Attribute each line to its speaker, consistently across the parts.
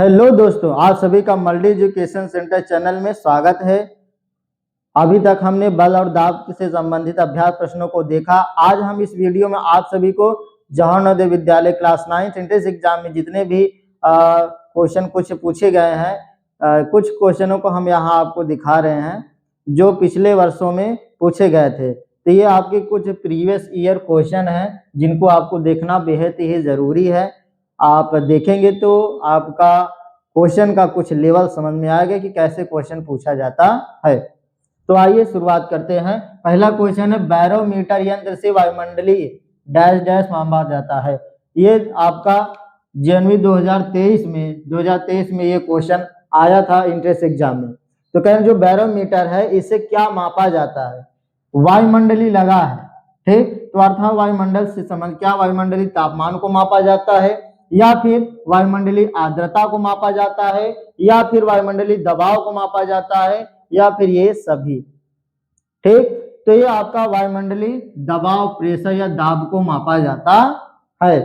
Speaker 1: Hello दोस्तों, आप सभी का मल्टी एजुकेशन सेंटर चैनल में स्वागत है। अभी तक हमने बल और दाब से संबंधित अभ्यास प्रश्नों को देखा। आज हम इस वीडियो में आप सभी को Jawahar Navodaya Vidyalaya class 9 entrance exam में जितने भी क्वेश्चन कुछ पूछे गए हैं, कुछ क्वेश्चनों को हम यहाँ आपको दिखा रहे हैं जो पिछले वर्षों में पूछे गए थे। तो ये आपके कुछ प्रीवियस ईयर क्वेश्चन हैं जिनको आपको देखना बेहद ही जरूरी है। आप देखेंगे तो आपका क्वेश्चन का कुछ लेवल समझ में आएगा कि कैसे क्वेश्चन पूछा जाता है। तो आइए शुरुआत करते हैं। पहला क्वेश्चन है, बैरोमीटर यंत्र से वायुमंडलीय डैश डैश मापा जाता है। ये आपका जनवरी 2023 में ये क्वेश्चन आया था एंट्रेंस एग्जाम में। तो कह रहे जो बैरोमीटर है इसे क्या मापा जाता है? वायुमंडलीय लगा है, ठीक, तो अर्थात वायुमंडल से समझ क्या वायुमंडलीय तापमान को मापा जाता है, या फिर वायुमंडलीय आर्द्रता को मापा जाता है, या फिर वायुमंडलीय दबाव को मापा जाता है, या फिर ये सभी। ठीक, तो ये आपका वायुमंडलीय दबाव, प्रेशर या दाब को मापा जाता है।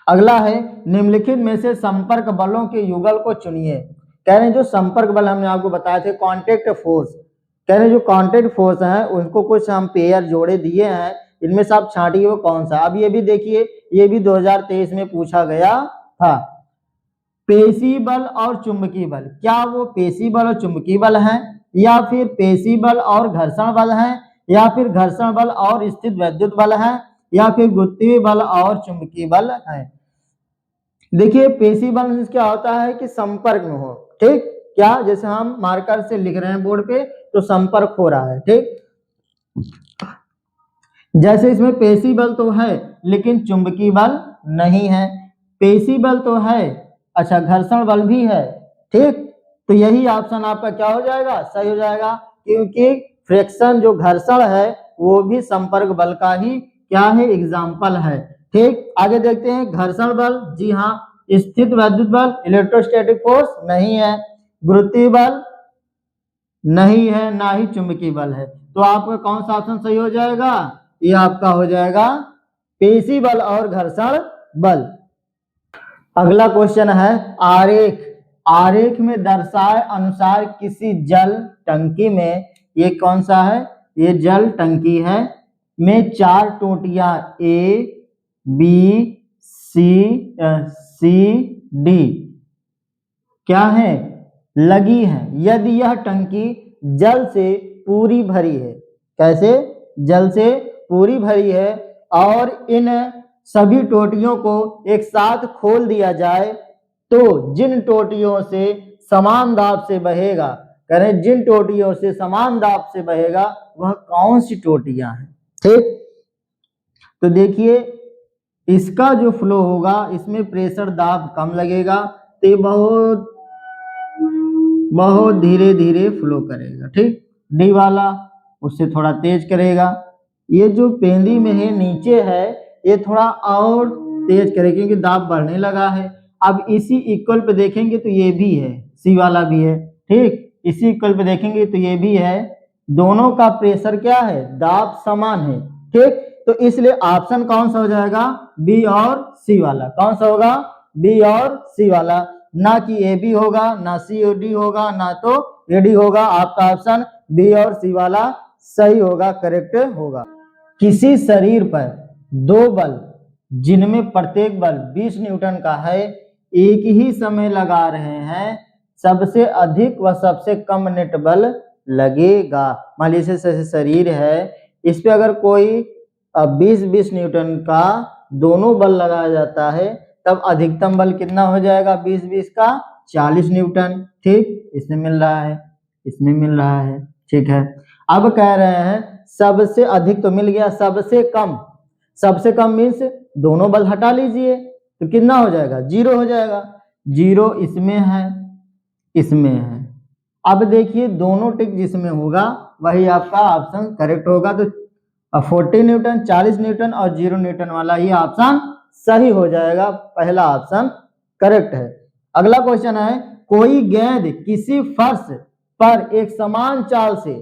Speaker 1: अगला है, निम्नलिखित में से संपर्क बलों के युगल को चुनिए। कह रहे हैं जो संपर्क बल हमने आपको बताए थे कांटेक्ट फोर्स, कह रहे हैं जो कांटेक्ट फोर्स है उनको कुछ हम पेयर जोड़े दिए हैं, इनमें से आप छांटिए वो कौन सा। अब ये भी देखिए, ये भी 2023 में पूछा गया था। पेशी बल और चुंबकीय बल, क्या वो पेशी बल और चुंबकीय बल है, या फिर पेशी बल और घर्षण बल है, या फिर घर्षण बल और स्थित वैद्युत बल है, या फिर गुरुत्वीय बल और चुंबकीय बल है। देखिए पेशी बल क्या होता है कि संपर्क में हो, ठीक, क्या जैसे हम मार्कर से लिख रहे हैं बोर्ड पे तो संपर्क हो रहा है, ठीक। जैसे इसमें पेशी बल तो है लेकिन चुंबकीय बल नहीं है, पेशी बल तो है, अच्छा घर्षण बल भी है, ठीक। तो यही ऑप्शन आपका क्या हो जाएगा, सही हो जाएगा, क्योंकि फ्रिक्शन जो घर्षण है वो भी संपर्क बल का ही क्या है, एग्जाम्पल है, ठीक। आगे देखते हैं, घर्षण बल, जी हाँ। स्थित वैद्युत बल, इलेक्ट्रोस्टैटिक फोर्स नहीं है, गुरुत्वीय बल नहीं है, ना ही चुंबकीय बल है। तो आपका कौन सा ऑप्शन सही हो जाएगा, ये आपका हो जाएगा पेशी बल और घर्षण बल। अगला क्वेश्चन है, आरेख, आरेख में दर्शाए अनुसार किसी जल टंकी में, ये कौन सा है, ये जल टंकी है, में 4 टोटियां ए बी सी डी क्या है, लगी है। यदि यह टंकी जल से पूरी भरी है, कैसे, जल से पूरी भरी है, और इन सभी टोटियों को एक साथ खोल दिया जाए तो जिन टोटियों से समान दाब से बहेगा, करें जिन टोटियों से समान दाब से बहेगा वह कौन सी टोटियां हैं, ठीक। तो देखिए इसका जो फ्लो होगा इसमें प्रेशर दाब कम लगेगा, तो बहुत बहुत धीरे धीरे फ्लो करेगा, ठीक। डी वाला उससे थोड़ा तेज करेगा। ये जो पेंदी में है नीचे है ये थोड़ा और तेज करेगा क्योंकि दाब बढ़ने लगा है। अब इसी इक्वल पे देखेंगे तो ये भी है, सी वाला भी है, ठीक। इसी इक्वल पे देखेंगे तो ये भी है, दोनों का प्रेशर क्या है, दाब समान है, ठीक। तो इसलिए ऑप्शन कौन सा हो जाएगा, बी और सी वाला। कौन सा होगा, बी और सी वाला, ना कि ए बी होगा, ना सी और डी होगा, ना तो ए डी होगा। आपका ऑप्शन बी और सी वाला सही होगा, करेक्ट होगा। किसी शरीर पर 2 बल जिनमें प्रत्येक बल 20 न्यूटन का है एक ही समय लगा रहे हैं, सबसे अधिक व सबसे कम नेट बल लगेगा। मान लीजिए शरीर है, इस पे अगर कोई 20 न्यूटन का दोनों बल लगाया जाता है तब अधिकतम बल कितना हो जाएगा, 20 का 40 न्यूटन, ठीक। इसमें मिल रहा है, इसमें मिल रहा है, ठीक है। अब कह रहे हैं सबसे अधिक तो मिल गया, सबसे कम मीन्स दोनों बल हटा लीजिए तो कितना हो जाएगा, 0 हो जाएगा। 0 इसमें है, इसमें है। अब देखिए दोनों टिक जिसमें होगा वही आपका ऑप्शन करेक्ट होगा। तो 40 न्यूटन, 40 न्यूटन और 0 न्यूटन वाला ही ऑप्शन सही हो जाएगा, पहला ऑप्शन करेक्ट है। अगला क्वेश्चन है, कोई गेंद किसी फर्श पर एक समान चाल से,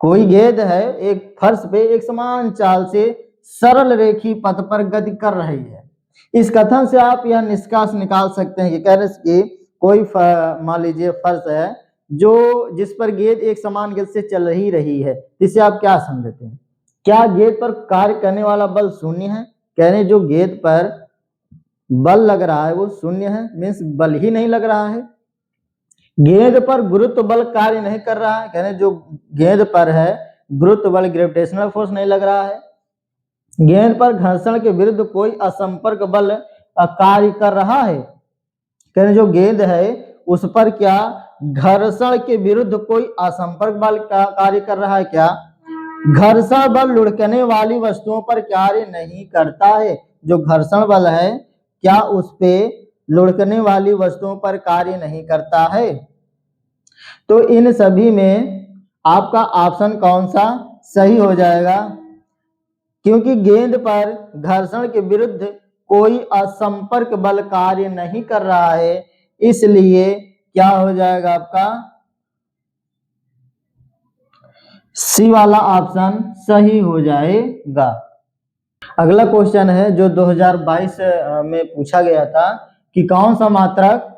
Speaker 1: कोई गेंद है एक फर्श पे एक समान चाल से सरल रेखी पथ पर गति कर रही है, इस कथन से आप यह निष्कर्ष निकाल सकते हैं कि कह रहे कि कोई मान लीजिए फर्श है जो जिस पर गेंद एक समान गति से चल ही रही है, इसे आप क्या समझते हैं? क्या गेंद पर कार्य करने वाला बल शून्य है? कह रहे जो गेंद पर बल लग रहा है वो शून्य है, मीन्स बल ही नहीं लग रहा है। गेंद पर गुरुत्व बल कार्य नहीं कर रहा है, कह रहे जो गेंद पर है गुरुत्व बल ग्रेविटेशनल फोर्स नहीं लग रहा है। गेंद पर घर्षण के विरुद्ध कोई असंपर्क बल कार्य कर रहा है, कह रहे जो गेंद है उस पर क्या घर्षण के विरुद्ध कोई असंपर्क बल का कार्य कर रहा है? क्या घर्षण बल लुढ़कने वाली वस्तुओं पर कार्य नहीं करता है। जो घर्षण बल है क्या उस पे लुढ़कने वाली वस्तुओं पर कार्य नहीं करता है। तो इन सभी में आपका ऑप्शन कौन सा सही हो जाएगा? क्योंकि गेंद पर घर्षण के विरुद्ध कोई असंपर्क बल कार्य नहीं कर रहा है, इसलिए क्या हो जाएगा आपका सी वाला ऑप्शन सही हो जाएगा। अगला क्वेश्चन है जो 2022 में पूछा गया था कि कौन सा मात्रक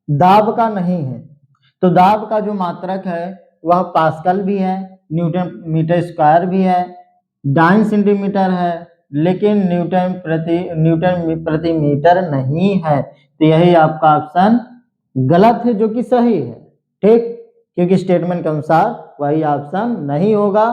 Speaker 1: दाब का नहीं है। तो दाब का जो मात्रक है वह पास्कल भी है, न्यूटन मीटर स्क्वायर भी है, डाइन सेंटीमीटर है, लेकिन न्यूटन प्रति मीटर नहीं है। तो यही आपका ऑप्शन गलत है जो कि सही है, ठीक, क्योंकि स्टेटमेंट के अनुसार वही ऑप्शन नहीं होगा,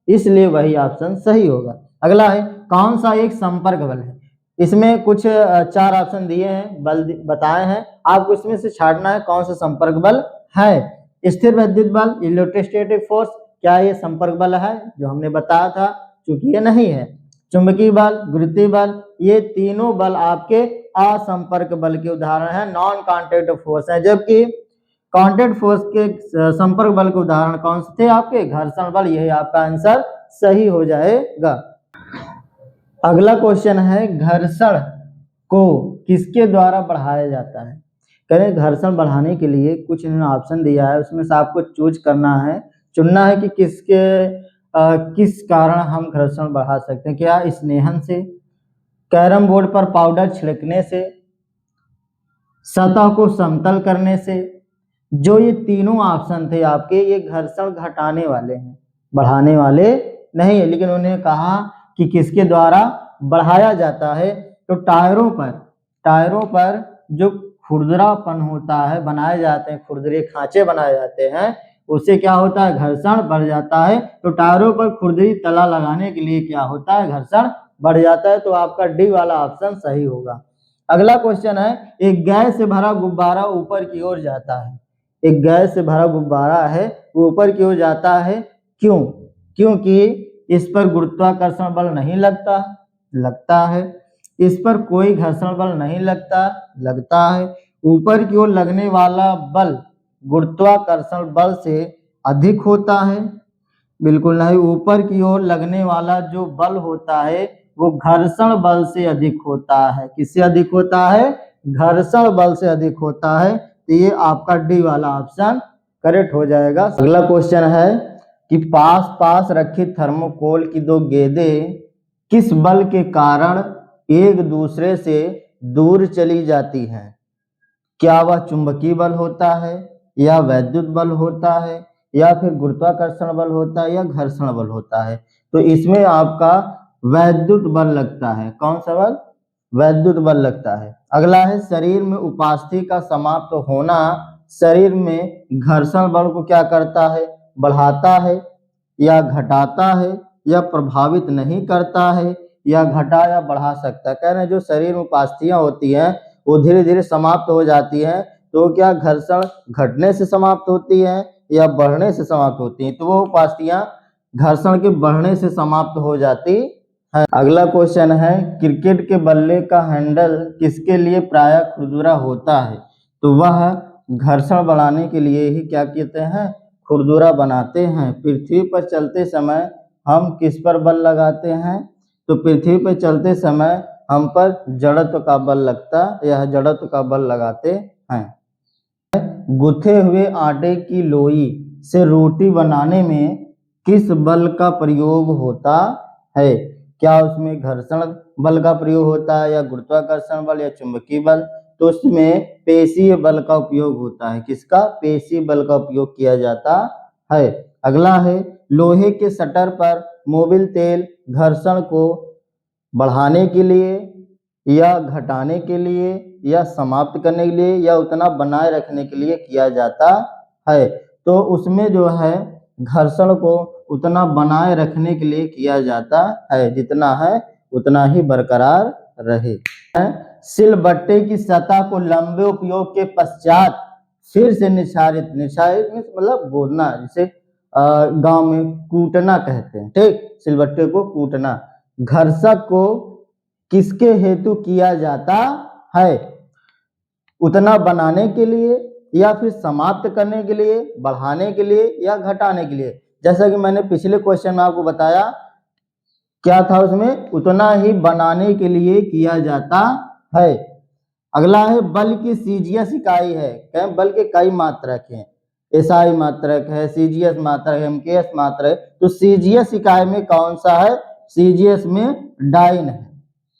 Speaker 1: इसलिए वही ऑप्शन सही होगा। अगला है कौन सा एक संपर्क बल है। इसमें कुछ 4 ऑप्शन दिए हैं, बल बताए हैं, आपको इसमें से छांटना है कौन सा संपर्क बल है। स्थिर विद्युत बल, इलेक्ट्रोस्टैटिक फोर्स, क्या ये संपर्क बल है जो हमने बताया था? चूंकि ये नहीं है। चुंबकीय बल, गुरुत्वीय बल, ये तीनों बल आपके असंपर्क बल के उदाहरण है, नॉन कॉन्टैक्ट फोर्स है। जबकि कॉन्टैक्ट फोर्स के संपर्क बल के उदाहरण कौन से थे आपके? घर्षण बल। यही आपका आंसर सही हो जाएगा। अगला क्वेश्चन है घर्षण को किसके द्वारा बढ़ाया जाता है। करें घर्षण बढ़ाने के लिए कुछ इन्होंने ऑप्शन दिया है, उसमें से आपको चूज करना है, चुनना है कि किस कारण हम घर्षण बढ़ा सकते हैं। क्या स्नेहन से, कैरम बोर्ड पर पाउडर छिड़कने से, सतह को समतल करने से। जो ये तीनों ऑप्शन थे आपके, ये घर्षण घटाने वाले हैं, बढ़ाने वाले नहीं है। लेकिन उन्होंने कहा कि किसके द्वारा बढ़ाया जाता है, तो टायरों पर जो खुरदरापन होता है, बनाए जाते हैं खुरदरे खांचे बनाए जाते हैं, उससे क्या होता है? घर्षण बढ़ जाता है। तो टायरों पर खुरदरी तला लगाने के लिए क्या होता है? घर्षण बढ़ जाता है। तो आपका डी वाला ऑप्शन सही होगा। अगला क्वेश्चन है एक गैस से भरा गुब्बारा ऊपर की ओर जाता है। एक गैस से भरा गुब्बारा है वो ऊपर की ओर जाता है, क्यों? क्योंकि इस पर गुरुत्वाकर्षण बल नहीं लगता है। इस पर कोई घर्षण बल नहीं लगता है। ऊपर की ओर लगने वाला बल गुरुत्वाकर्षण बल से अधिक होता है। बिल्कुल नहीं, ऊपर की ओर लगने वाला जो बल होता है वो घर्षण बल से अधिक होता है। किससे अधिक होता है? घर्षण बल से अधिक होता है। तो ये आपका डी वाला ऑप्शन करेक्ट हो जाएगा। अगला क्वेश्चन है कि पास रखी थर्मोकोल की 2 गेंदें किस बल के कारण एक दूसरे से दूर चली जाती हैं? क्या वह चुंबकीय बल होता है, या वैद्युत बल होता है, या फिर गुरुत्वाकर्षण बल होता है, या घर्षण बल होता है? तो इसमें आपका वैद्युत बल लगता है। कौन सा बल? वैद्युत बल लगता है। अगला है शरीर में उपस्थिति का समाप्त होना शरीर में घर्षण बल को क्या करता है? बढ़ाता है, या घटाता है, या प्रभावित नहीं करता है, या घटा या बढ़ा सकता है। कह रहे हैं जो शरीर में उपास्थियां होती हैं वो धीरे धीरे समाप्त हो जाती हैं, तो क्या घर्षण घटने से समाप्त होती है या बढ़ने से समाप्त होती है? तो वो उपास्थियां घर्षण के बढ़ने से समाप्त हो जाती है। अगला क्वेश्चन है क्रिकेट के बल्ले का हैंडल किसके लिए प्रायः खुरदुरा होता है? तो वह घर्षण बढ़ाने के लिए ही क्या कहते हैं? खुरदुरा बनाते हैं। पृथ्वी पर चलते समय हम किस पर बल लगाते हैं? तो पृथ्वी पर चलते समय हम पर जड़त्व का बल लगता है, यह जड़त्व का बल लगाते हैं। गुथे हुए आटे की लोई से रोटी बनाने में किस बल का प्रयोग होता है? क्या उसमें घर्षण बल का प्रयोग होता है या गुरुत्वाकर्षण बल या चुंबकीय बल, तो उसमें पेशीय बल का उपयोग होता है। किसका? पेशीय बल का उपयोग किया जाता है। अगला है लोहे के शटर पर मोबिल तेल घर्षण को बढ़ाने के लिए या घटाने के लिए या समाप्त करने के लिए या उतना बनाए रखने के लिए किया जाता है। तो उसमें जो है घर्षण को उतना बनाए रखने के लिए किया जाता है जितना है उतना ही बरकरार रहे। सिलबट्टे की सतह को लंबे उपयोग के पश्चात फिर से निछारित मतलब बोलना, जिसे गांव में कूटना कहते हैं। ठीक, सिलबट्टे को कूटना घर्षक को किसके हेतु किया जाता है? उतना बनाने के लिए या फिर समाप्त करने के लिए, बढ़ाने के लिए या घटाने के लिए। जैसा कि मैंने पिछले क्वेश्चन में आपको बताया, क्या था उसमें? उतना ही बनाने के लिए किया जाता है। अगला है बल की सीजीएस इकाई है। क्या बल के कई मात्रक हैं? एसआई मात्रक है, सीजीएस मात्रक है, एमकेएस मात्रक है। तो सीजीएस इकाई में कौन सा है? सीजीएस में डाइन है।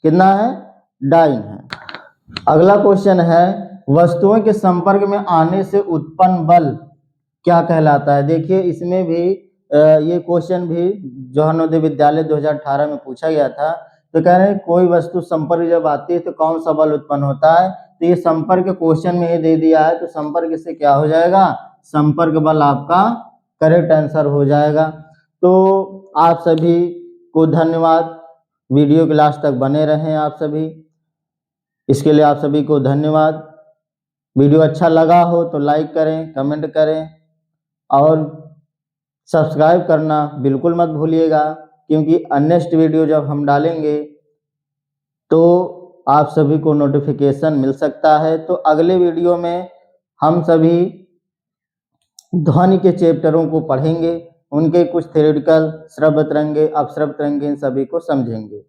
Speaker 1: कितना है? डाइन है। अगला क्वेश्चन है वस्तुओं के संपर्क में आने से उत्पन्न बल क्या कहलाता है? देखिए इसमें भी ये क्वेश्चन भी जवाहर नवोदय विद्यालय 2018 में पूछा गया था। तो कह रहे हैं कोई वस्तु संपर्क जब आती है तो कौन सा बल उत्पन्न होता है? तो ये संपर्क क्वेश्चन में ही दे दिया है, तो संपर्क से क्या हो जाएगा? संपर्क बल आपका करेक्ट आंसर हो जाएगा। तो आप सभी को धन्यवाद, वीडियो के लास्ट तक बने रहें आप सभी, इसके लिए आप सभी को धन्यवाद। वीडियो अच्छा लगा हो तो लाइक करें, कमेंट करें और सब्सक्राइब करना बिल्कुल मत भूलिएगा, क्योंकि नेक्स्ट वीडियो जब हम डालेंगे तो आप सभी को नोटिफिकेशन मिल सकता है। तो अगले वीडियो में हम सभी ध्वनि के चैप्टरों को पढ़ेंगे, उनके कुछ थ्योरेटिकल श्रव्य तरंगे, अपश्रव्य तरंगे, इन सभी को समझेंगे।